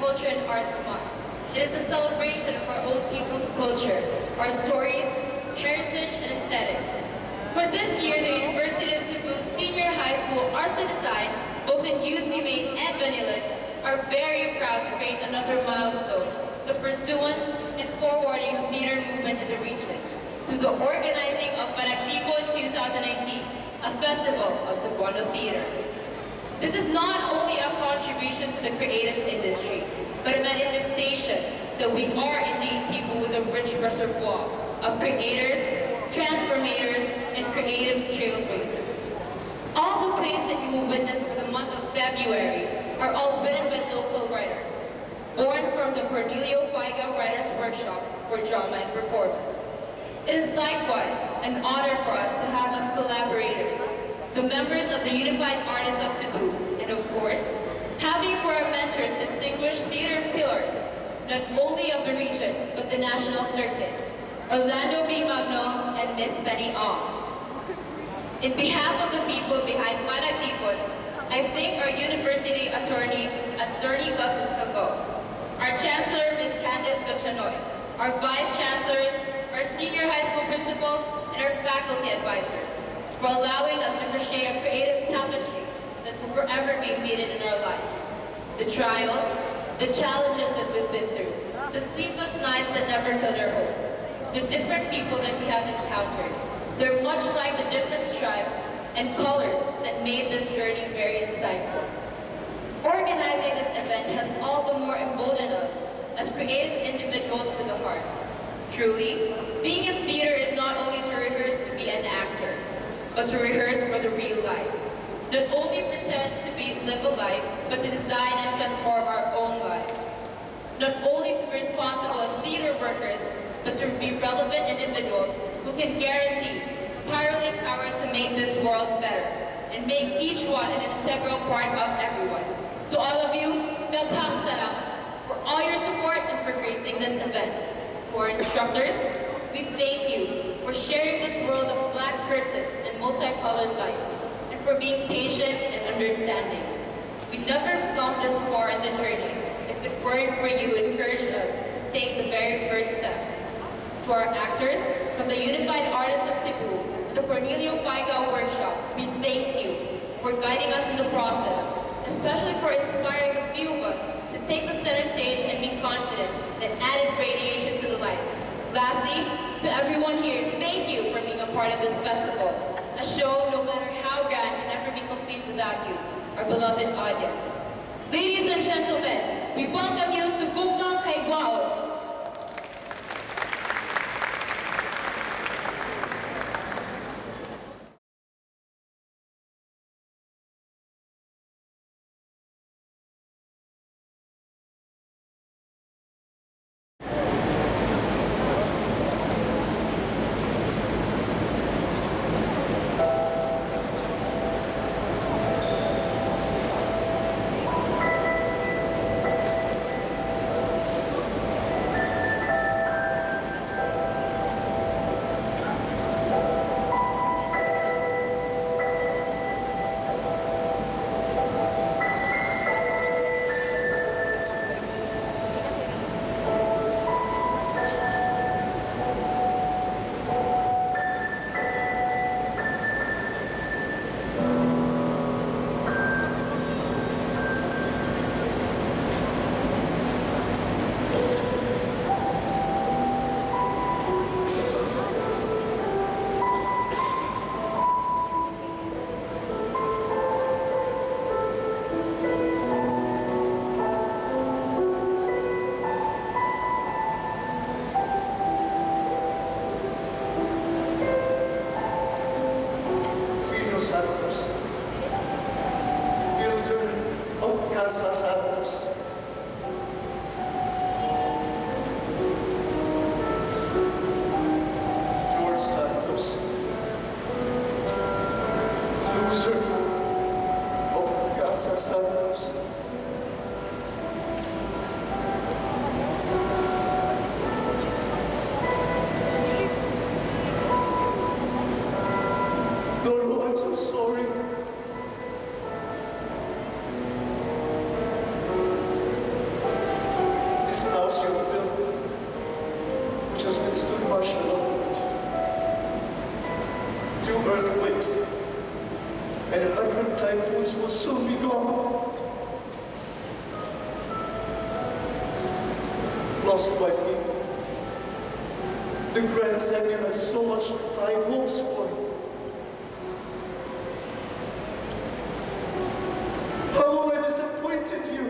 Culture and Arts Month. It is a celebration of our own people's culture, our stories, heritage, and aesthetics. For this year, the University of Cebu Senior High School Arts and Design, both in UC Maine and Manila, are very proud to create another milestone, the pursuance and forwarding of theater movement in the region, through the organizing of Panagtipon 2019, a festival of CEBUANO theater. This is not only a contribution to the creative industry, but a manifestation that we are indeed people with a rich reservoir of creators, transformators, and creative trailblazers. All the plays that you will witness for the month of February are all written by local writers, born from the Kahigwa Writers Workshop for Drama and Performance. It is likewise an honor for us to have as collaborators the members of the Unified Artists of Cebu, and of course, having for our mentors distinguished theater pillars, not only of the region, but the national circuit, Orlando B. Magno and Miss Penny Ong. In behalf of the people behind Panagtipon, I thank our university attorney, Attorney Gus Escago, our Chancellor, Ms. Candice Gachanoy, our Vice Chancellors, our senior high school principals, and our faculty advisors, for allowing us to crochet a creative tapestry that will forever be embedded in our lives. The trials, the challenges that we've been through, the sleepless nights that never killed our hopes, the different people that we have encountered, they're much like the different stripes and colors that made this journey very insightful. Organizing this event has all the more emboldened us as creative individuals with a heart. Truly, being in theater is not only to rehearse to be an actor, but to rehearse for the real life. Not only pretend to live a life, but to design and transform our own lives. Not only to be responsible as theater workers, but to be relevant individuals who can guarantee spiraling power to make this world better and make each one an integral part of everyone. To all of you, welcome salam for all your support and for gracing this event. For our instructors, we thank you for sharing this world of black curtains and multicolored lights, and for being patient and understanding. We'd never come this far in the journey if it weren't for you who encouraged us to take the very first steps. To our actors from the Unified Artists of Cebu and the Kahigwa Workshop, we thank you for guiding us in the process, especially for inspiring a few of us to take the center stage and be confident that added radiation to the lights. Lastly, to everyone here, thank you for being a part of this festival. A show, no matter how grand, can never be complete without you, our beloved audience. Ladies and gentlemen, we welcome you to Gugma'G. martial law, 2 earthquakes, and 100 typhoons will soon be gone. Lost by me, the grandson you had so much high hopes for. How have I disappointed you?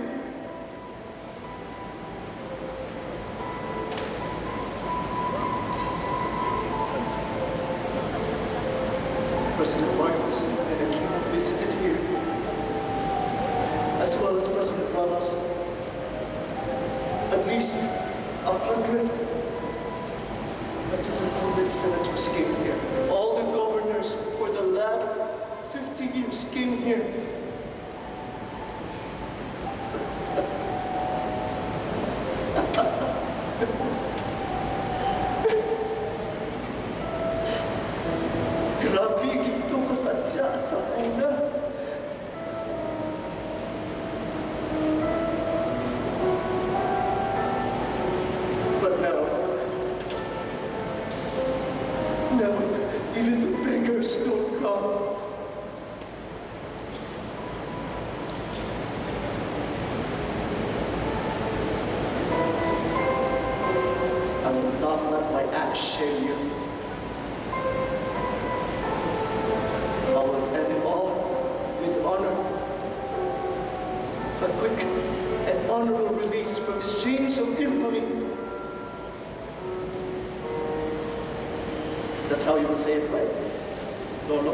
President Marcos and the king visited here, as well as President Ramos. At least 100 disappointed senators came here. All the governors for the last 50 years came here. Grabe ito kasadya sa una. Now, even the beggars don't come. I will not let my acts shame you. I will end it all with honor. A quick and honorable release from this chains of infamy. That's how you would say it, right? Lolo?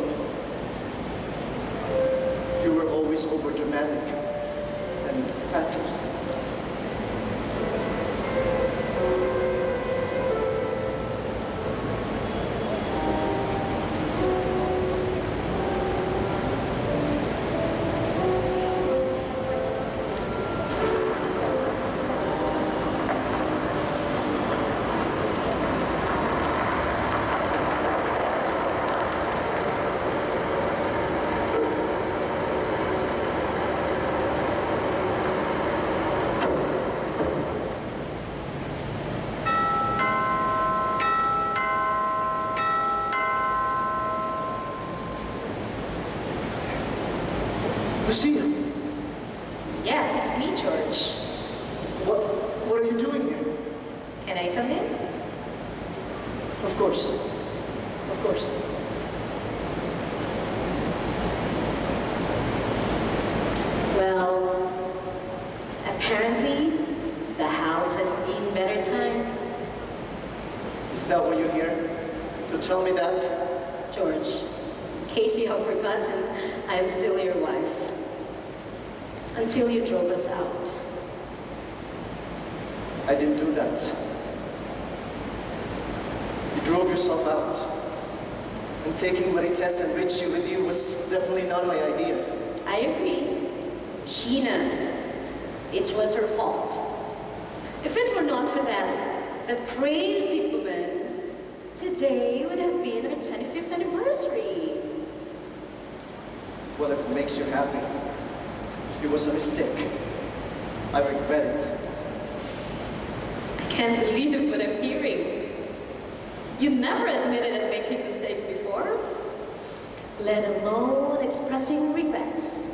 You were always over-dramatic and emphatic. Lucia! Yes, it's me, George. What are you doing here? Can I come in? Of course. Of course. Well, apparently, the house has seen better times. Is that why you're here? To tell me that? George, in case you have forgotten, I am still your wife. Until you drove us out. I didn't do that. You drove yourself out. And taking Marites and Richie with you was definitely not my idea. I agree. Sheena, it was her fault. If it were not for that crazy woman, today would have been her 25th anniversary. Well, if it makes you happy, it was a mistake. I regret it. I can't believe what I'm hearing. You never admitted at making mistakes before, let alone expressing regrets.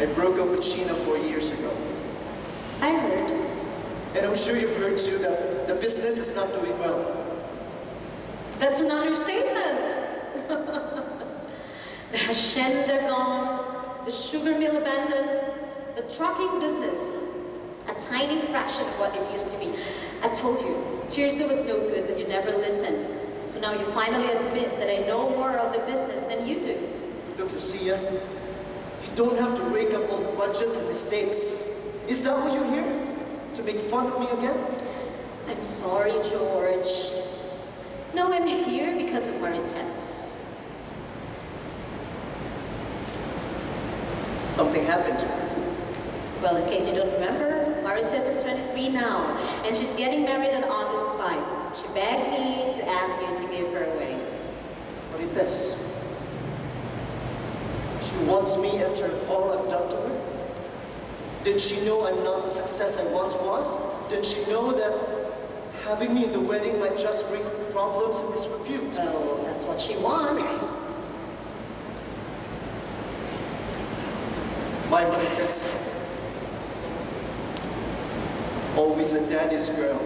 I broke up with Sheena 4 years ago. I heard. And I'm sure you've heard too that the business is not doing well. That's an understatement. The hacienda gone, the sugar mill abandoned, the trucking business, a tiny fraction of what it used to be. I told you, Tirza was no good, but you never listened. So now you finally admit that I know more of the business than you do. Look, Lucia, you don't have to rake up old grudges and mistakes. Is that why you're here? To make fun of me again? I'm sorry, George. No, I'm here because of Marites. Something happened to her. Well, in case you don't remember, Marites is 23 now, and she's getting married on August 5. She begged me to ask you to give her away. Marites. She wants me after all I've done to her? Did she know I'm not the success I once was? Did she know that Having me in the wedding might just bring problems and disrepute. Well, that's what she wants. My Marites, always a daddy's girl.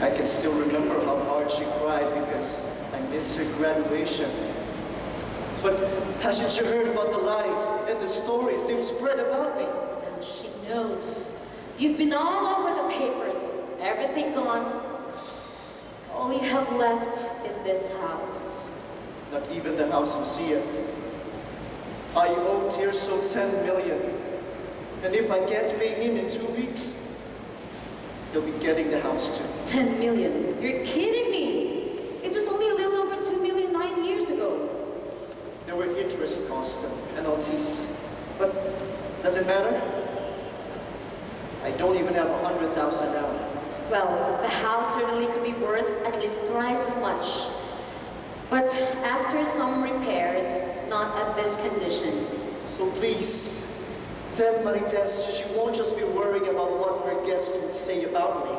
I can still remember how hard she cried because I missed her graduation. But hasn't you heard about the lies and the stories they've spread about me? Now she knows. You've been all over the papers. Everything gone. All you have left is this house. Not even the house Lucia. I owe Tirso 10 million. And if I can't pay him in 2 weeks, he'll be getting the house too. 10 million? You're kidding me! It was only a little over 2 million 9 years ago. There were interest costs and penalties. But does it matter? I don't even have 100,000 now. Well, the house certainly could be worth at least thrice as much. But after some repairs, not at this condition. So please, tell Marites she won't just be worrying about what her guests would say about me.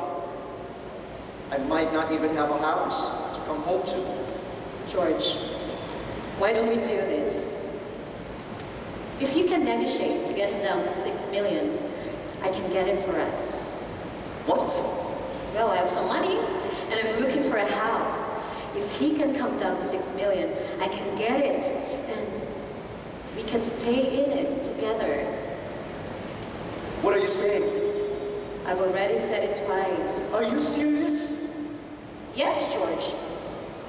I might not even have a house to come home to. George, why don't we do this? If you can negotiate to get him down to 6 million, I can get it for us. What? Well, I have some money, and I'm looking for a house. If he can come down to 6 million, I can get it, and we can stay in it together. What are you saying? I've already said it twice. Are you serious? Yes, George.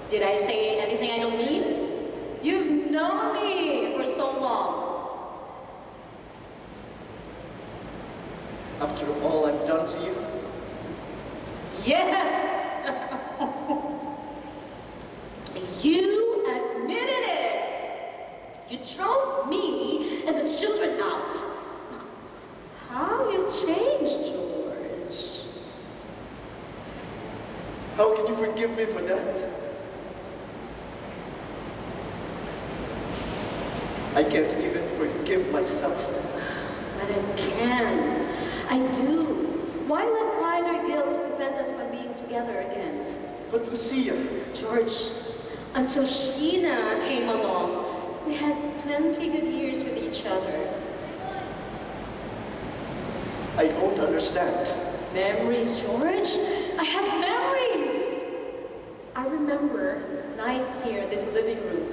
Did I say anything I don't mean? You've known me for so long. After all I've done to you? Yes! You admitted it! You drove me and the children out. How you changed, George. How can you forgive me for that? I can't even forgive myself. But I can. I do. Why let pride or guilt prevent us from being together again? But Lucia... George, until Sheena came along, we had 20 good years with each other. I don't understand. Memories, George? I have memories! I remember nights here in this living room,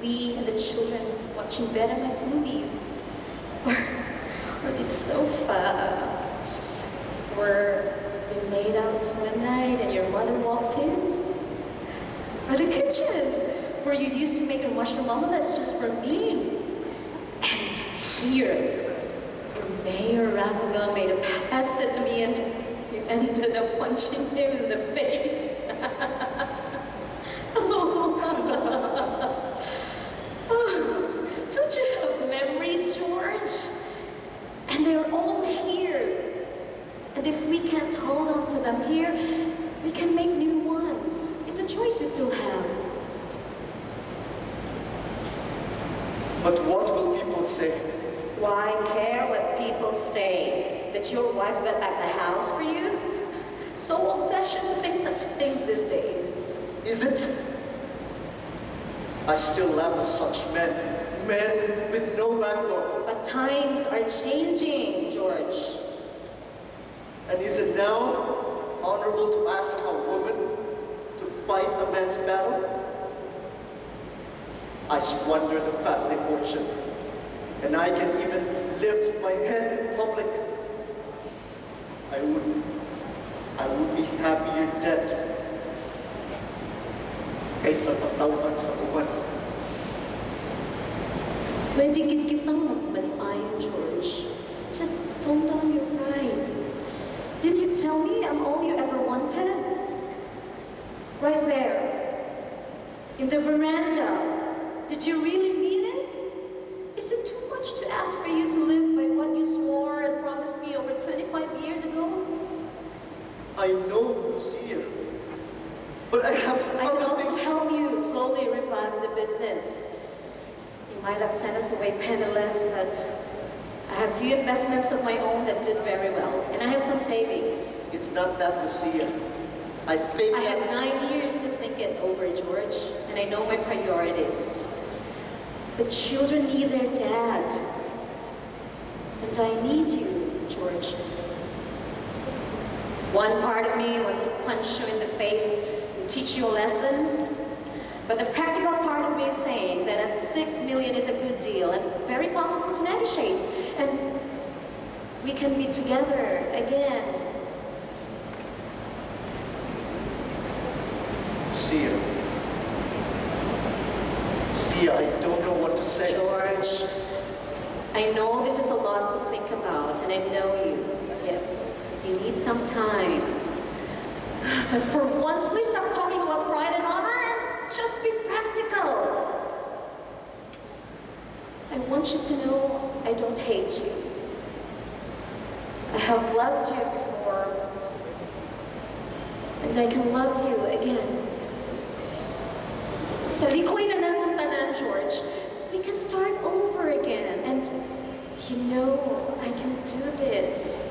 we and the children watching Betamax movies. Or the sofa. Where we made out one night and your mother walked in. Or the kitchen, where you used to make your mushroom omelets just for me. And here, where Mayor Ravagon made a pass at me and you ended up punching him in the face. Don't you have memories, George? And they're all here. And if we can't hold on to them here, we can make new ones. It's a choice we still have. But what will people say? Why care what people say? That your wife got back the house for you? So old-fashioned to think such things these days. Is it? I still laugh at such men. Men with no backbone. But times are changing, George. And is it now honorable to ask a woman to fight a man's battle? I squander the family fortune, and I can't even lift my head in public. I would be happier dead kaysa patawan sa uwan. Pwede kitang magbalipayan, George. Just tone down your pride. Did you tell me I'm all you ever wanted? Right there, in the veranda. Did you really mean it? Is it too much to ask for you to live by what you swore and promised me over 25 years ago? I know, Lucia, but I have I can other also things. help you slowly revive the business. You might have sent us away penniless, but I have few investments of my own that did very well, and I have some savings. It's not that, Lucia. I think I that... had 9 years to think it over, George, and I know my priorities. The children need their dad. And I need you, George. One part of me wants to punch you in the face and teach you a lesson. But the practical part of me is saying that at 6 million is a good deal and very possible to negotiate. And we can be together again. Lucia. Lucia, I don't know what to say. George, I know this is a lot to think about, and I know you. Yes, you need some time. But for once, please stop talking about pride and honor and just be practical. I want you to know I don't hate you. I have loved you before, and I can love you again. Sa likoy na ng tanan, George, we can start over again, and you know I can do this.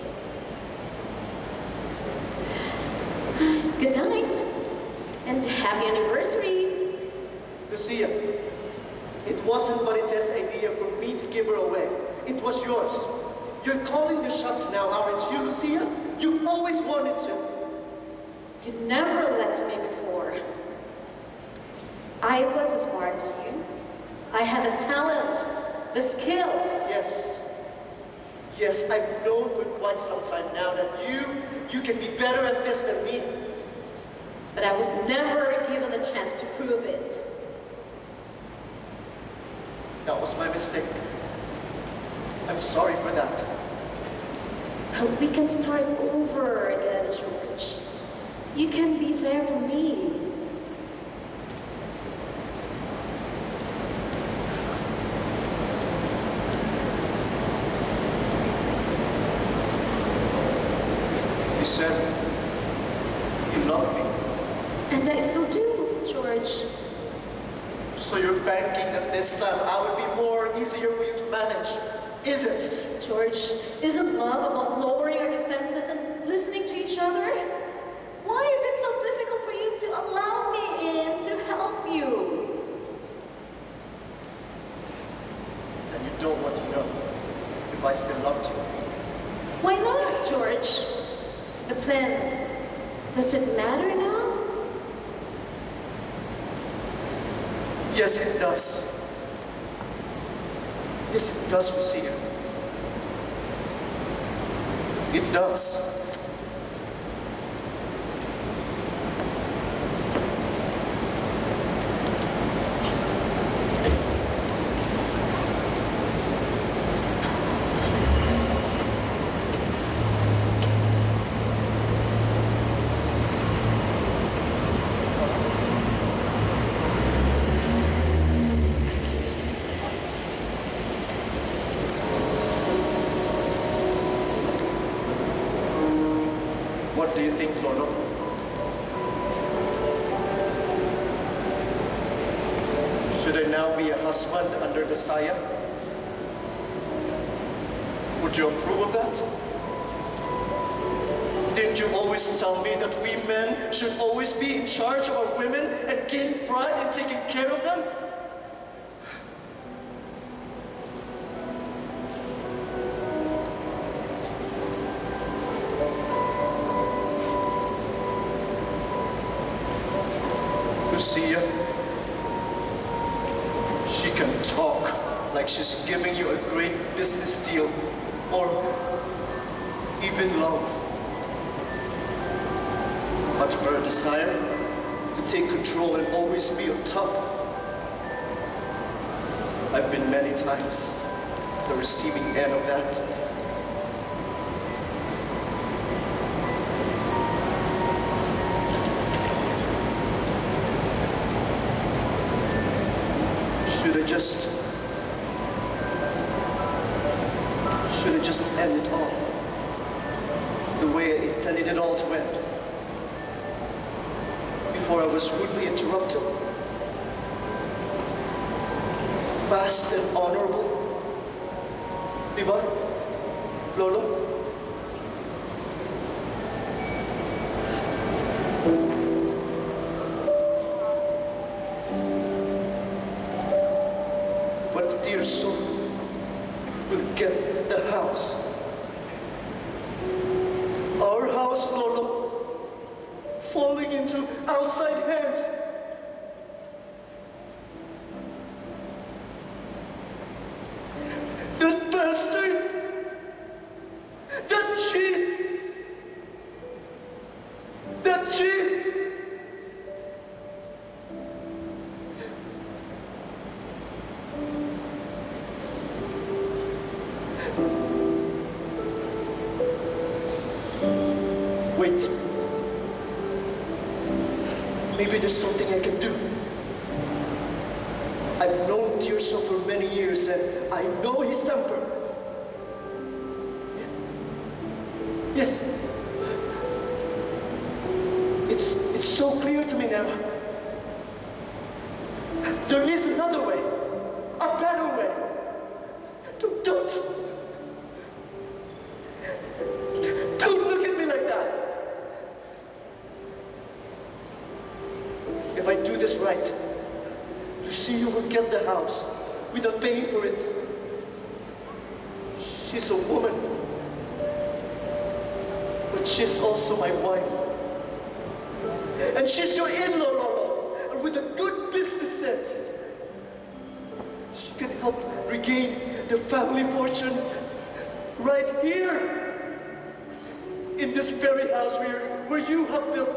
Good night, and happy anniversary. Lucia, it wasn't Marite's idea for me to give her away. It was yours. You're calling the shots now, aren't you, Lucia? You've always wanted to. You never let me before. I was as smart as you. I had the talent, the skills. Yes. Yes, I've known for quite some time now that you can be better at this than me. But I was never given a chance to prove it. That was my mistake. I'm sorry for that. But we can start over again, George. You can be there for me. You said you love me. And I still do, George. So you're banking that this time I would be more easier for you to manage, is it? George, isn't love about lowering our defenses and listening to each other? Why is it so difficult for you to allow me in to help you? And you don't want to know if I still loved you. Why not, George? But then, does it matter now? Yes, it does. Yes, it does, Lucia. It does. What do you think, Lolo? Should I now be a husband under the Saya? Would you approve of that? Didn't you always tell me that we men should always be in charge of our women and gain pride in taking care of them? Lucia, she can talk like she's giving you a great business deal, or even love. But her desire to take control and always be on top. I've been many times the receiving end of that. Should I just end it all the way I intended it all to end? Before I was rudely interrupted. Fast and honorable. Diba, Lolo? But dear soul will get the house. Our house, Lolo, falling into outside hands. That bastard! That cheat! That cheat! Wait. Maybe there's something I can do. I've known Tirso for many years and I know his temper. Yes. It's so clear to me now. There is another way. A better way. Don't look at me like that. If I do this right, Lucia will get the house without paying for it. She's a woman, but she's also my wife. And she's your in-law, Lolo, and with a good business sense. She can help regain the family fortune right here, in this very house where you have built,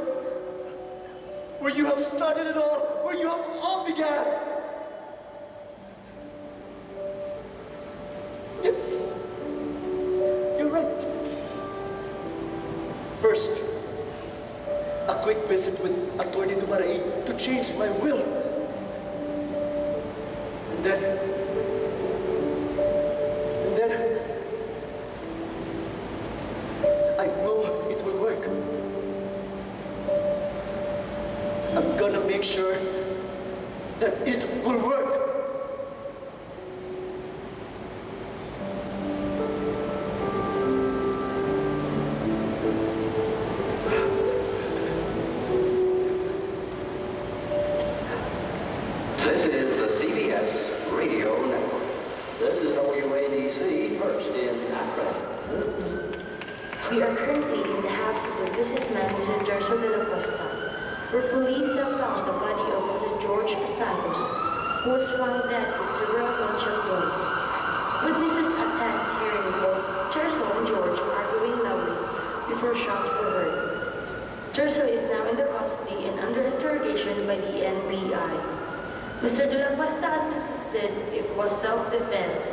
where you have started it all, where you have all began. Yes, you're right. First, a quick visit with Attorney Dumaraig to change my will. And then, I know it will work. I'm gonna make sure that it will work. This is the CBS Radio Network. This is WADC, first in Accra. We are currently in the house of the businessman Mr. Tirso de la Costa, where police have found the body of Mr. George Santos, who was found dead with several gunshot wounds. Witnesses attest hearing both Tirso and George arguing loudly before shots were heard. Tirso is now in the custody and under interrogation by the NBI. Mr. de la Costa insisted it was self-defense.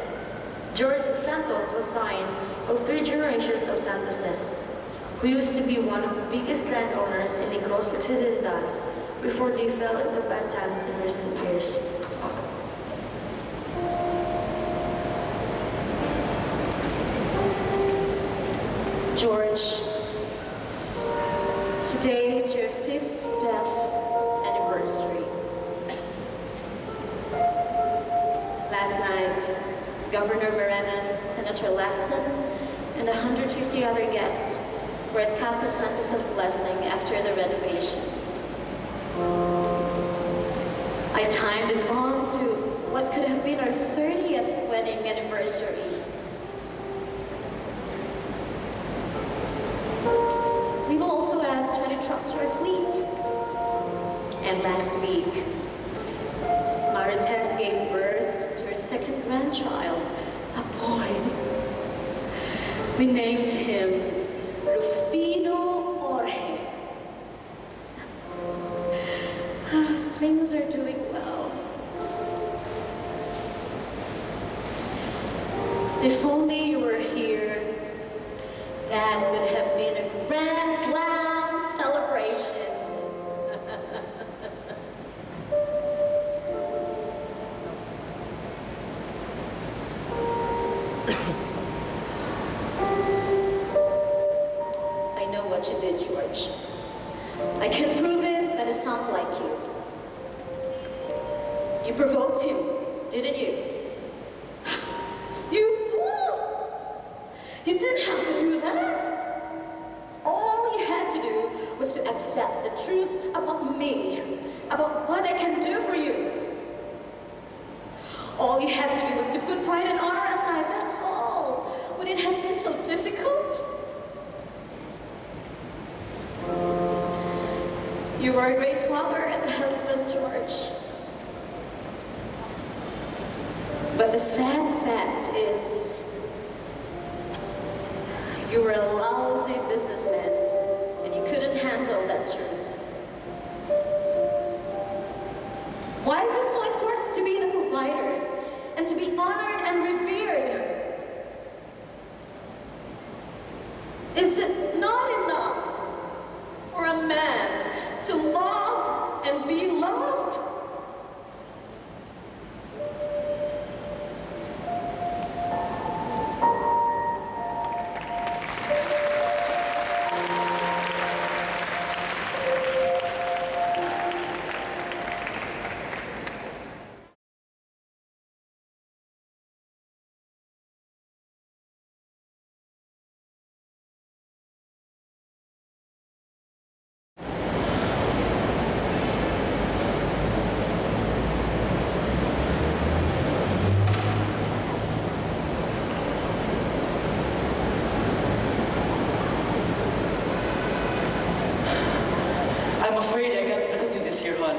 George Santos was son of 3 generations of Santoses, who used to be one of the biggest landowners in Negros Occidental before they fell into bad times in recent years. George, today is your 5th death anniversary. Last night, Governor Merenan, Senator Lacson, and 150 other guests were at Casa Santos's blessing after the renovation. I timed it wrong to what could have been our 30th wedding anniversary. We will also add 20 trucks to our fleet. And last week, Marites gave birth to her 2nd grandchild, a boy. We named him Rufino Jorge. Things are doing well. If only you were here, that would have been a grand slam celebration. I know what you did, George. I can prove it, but it sounds like you. You provoked him, didn't you? You fool! You didn't have to do that. All you had to do was to accept the truth about me, about what I can do for you. All you had to do was to put pride and honor aside, that's all. Would it have been so difficult? You were a great father and husband, George. But the sad fact is, you were a lousy businessman and you couldn't handle that truth. Why is it so important to be the provider and to be honored and revered? Is it not enough for a man to love and be loved? I'm afraid I can't visit you this year, hon.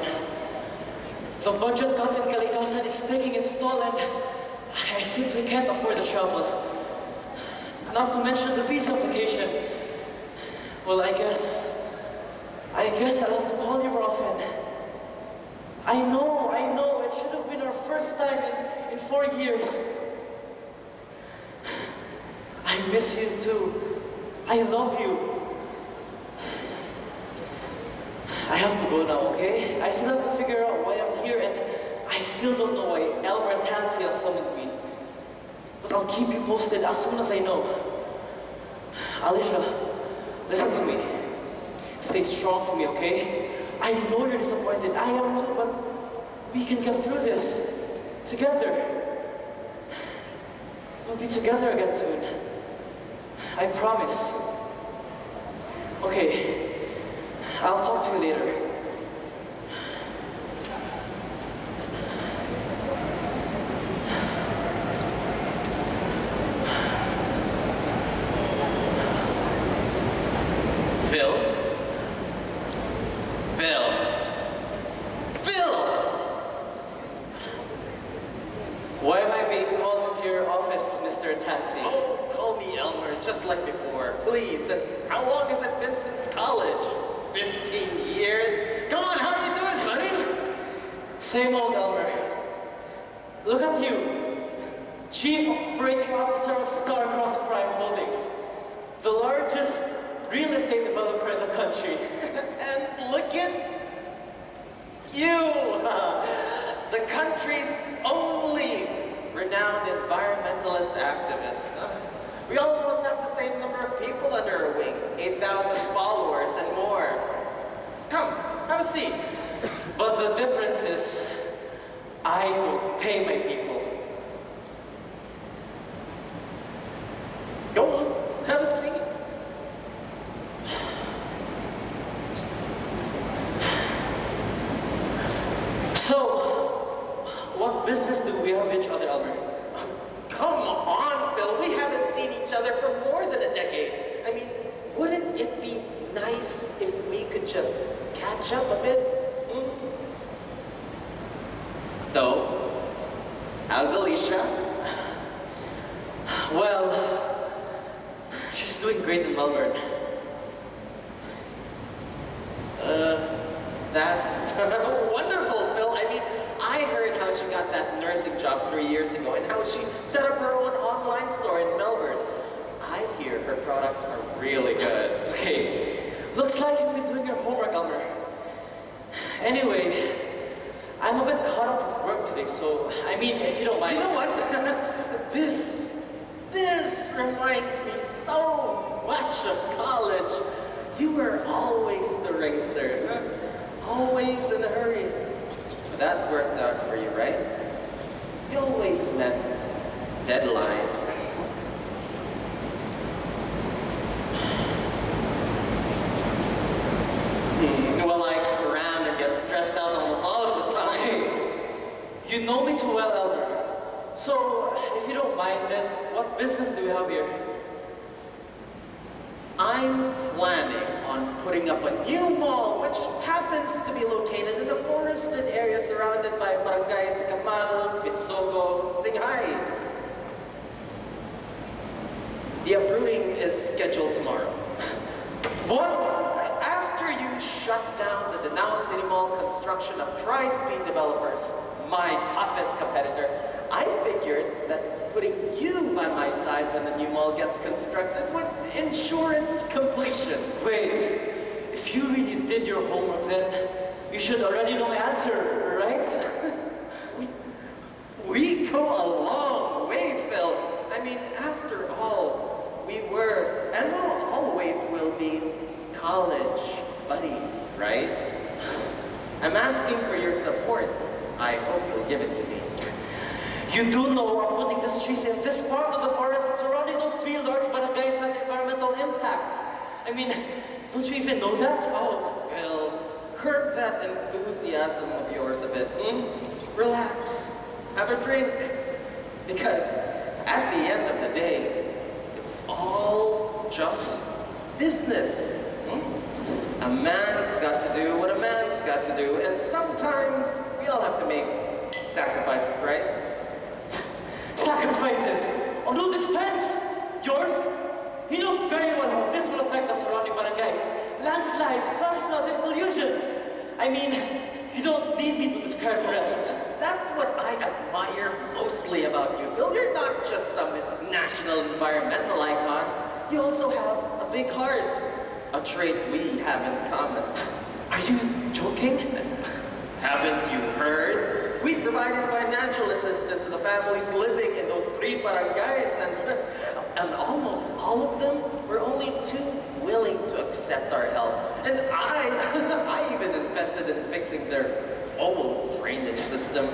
The budget cut in Kalikasan is taking its toll and I simply can't afford the travel. Not to mention the visa application. Well, I guess I'll have to call you more often. I know, it should have been our first time in 4 years. I miss you too. I love you. I have to go now, okay? I still have to figure out why I'm here, and I still don't know why Elmer Tansy has summoned me. But I'll keep you posted as soon as I know. Alicia, listen to me. Stay strong for me, okay? I know you're disappointed. I am too, but we can get through this together. We'll be together again soon. I promise. Okay. I'll talk to you later. Phil? Why am I being called into your office, Mr. Tansy? Oh, call me Elmer, just like before, please. And how long has it been since college? 15 years? Come on, how are you doing, buddy? Same old Elmer. Look at you. Chief Operating Officer of Starcross Prime Holdings, the largest real estate developer in the country. And look at you, the country's only renowned environmentalist activist. We almost have the same number of people under our wing, 8,000 followers and more. Come, have a seat. But the difference is, I don't pay my people. Go on, have a seat. So, what business do we have with each other, Elmer? Come on, Phil. We haven't seen each other for more than a decade. I mean, wouldn't it be nice if we could just catch up a bit? Hmm? So, how's Alicia? Well, she's doing great in Melbourne. That's wonderful, Phil. I mean, I heard how she got that nursing job 3 years ago and how she set up her own online store in Melbourne. I hear her products are really good. Okay, looks like you've been doing your homework, Elmer. Anyway, I'm a bit caught up with work today, so, I mean, if you don't mind. You know what? This reminds me so much of college. You were always the racer, huh? Always in a hurry. But that worked out for you, right? You always met deadlines. Well, I cram and get stressed out almost all of the time. Okay, you know me too well, Elmer. So, if you don't mind, then what business do we have here? I'm planning on putting up a new mall, which happens to be located in the forested area surrounded by barangays Kamal, Pitsogo, Singhay. The uprooting is scheduled tomorrow. What? After you shut down the Danao City Mall construction of Tri-Speed Developers, my toughest competitor, I figured that putting you by my side when the new mall gets constructed would ensure its completion. Wait, if you really did your homework, then you should already know my answer, right? We go a long way, Phil. I mean, after all, we were, and will always will be, college buddies, right? I'm asking for your support. I hope you'll give it to me. You do know we're putting these trees in this part of the forest surrounding those three large barangays has environmental impact. I mean, don't you even know that? Oh, Phil, curb that enthusiasm of yours a bit, Relax, have a drink. Because at the end of the day, it's all just business. A man's got to do what a man's got to do, and sometimes we all have to make sacrifices, right? Sacrifices? On whose expense? Yours? You know very well how this will affect the surrounding barangays. Landslides, flash floods, and pollution. I mean, you don't need me to describe the rest. That's what I admire mostly about you, Phil. You're not just some national environmental icon. You also have a big heart. A trait we have in common. Are you joking? Haven't you heard? We provided financial assistance to the families living in those three barangays, and almost all of them were only too willing to accept our help. And I even invested in fixing their old drainage system.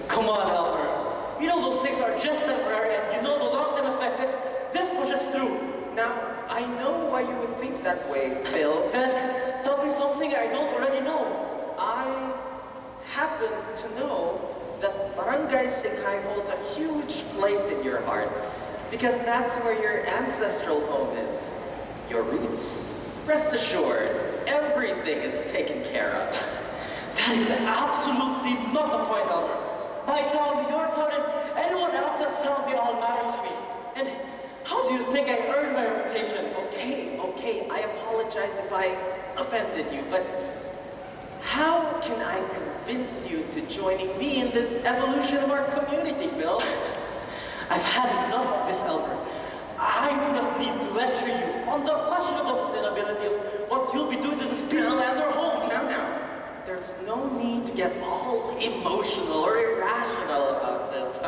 Come on, Albert. You know those things are just temporary, and you know the long-term effects if this pushes through. Now, I know why you would think that way, Phil. Then tell me something I don't already know. I happen to know that Barangay Singhay holds a huge place in your heart because that's where your ancestral home is. Your roots. Rest assured, everything is taken care of. That is absolutely not the point, Albert. My town, your town, and anyone else's town, they all matter to me. And how do you think I earned my reputation? Okay, I apologize if I offended you, but how can I convince you to joining me in this evolution of our community, Phil? I've had enough of this, Albert. I do not need to lecture you on the questionable sustainability of what you'll be doing to this people and their homes. Now, there's no need to get all emotional or irrational about this.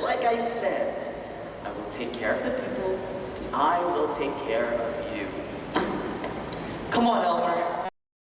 Like I said, I will take care of the people, and I will take care of